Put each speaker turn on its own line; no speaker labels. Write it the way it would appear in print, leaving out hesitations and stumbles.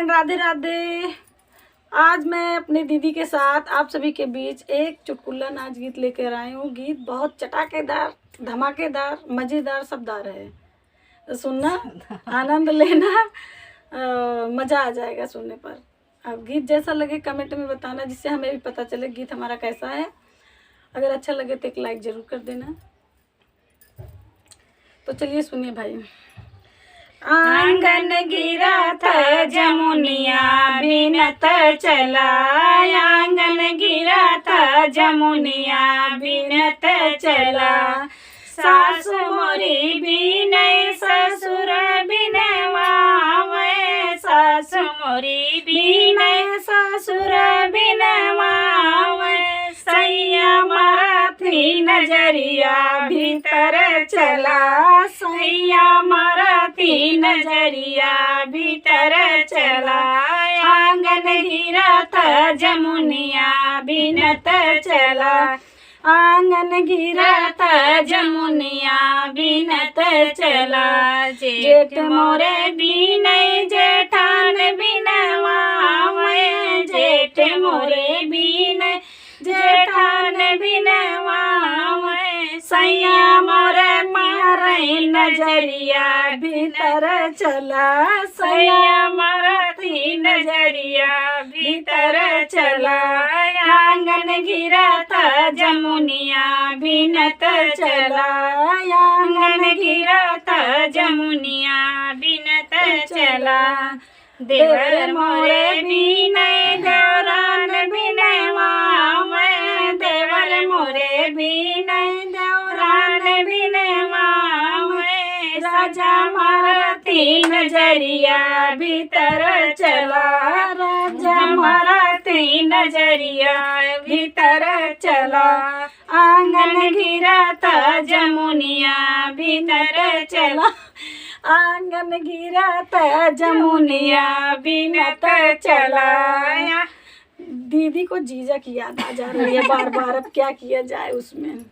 Friend, Radhe Radhe. आज मैं अपनी दीदी के साथ आप सभी के बीच एक चुटकुला नाच गीत लेकर आई हूँ। गीत बहुत चटाकेदार, धमाकेदार, मज़ेदार, सबदार है। तो सुनना, आनंद लेना, मज़ा आ जाएगा सुनने पर। अब गीत जैसा लगे कमेंट में बताना, जिससे हमें भी पता चले गीत हमारा कैसा है। अगर अच्छा लगे तो एक लाइक ज़रूर कर देना। तो चलिए सुनिए भाई।
आंगन गिरा था जमुनिया बिनत चला, आंगन गिरा था जमुनिया बिनत चला। सासु मोरी बिनय ससुर बिनवावे, सासु मोरी बिनय ससुर बिनवावे। सैया मराठी नजरिया भीतर चला, सैया मराठी नजरिया भीतर चला। आंगन गिरा था जमुनिया बिनत चला, आंगन गिरा था जमुनिया बिनत चला। जेठ मोरे बिनय जेठान बिनवावे, जेठ मोरे बिनय जेठान बिनवावे। सैया मोरे मारे नजरिया भीतर चला, सैया मराठी नजरिया भीतर चला। आंगन गिरा था जमुनिया बिनत चला, आंगन गिरा था जमुनिया बिनत चला। देवर मोरे बिनय देवरान बिनवावे, देवर मोरे बिनय देवरान बिनवावे। राजा मराठी नजरिया भीतर चला, राजा मराठी नजरिया भीतर चला। आंगन गिरा था जमुनिया बिनत चला, आंगन गिरा था जमुनिया बिनत चला। दीदी को जीजा की याद आ जा रही है बार बार। अब क्या किया जाए उसमें।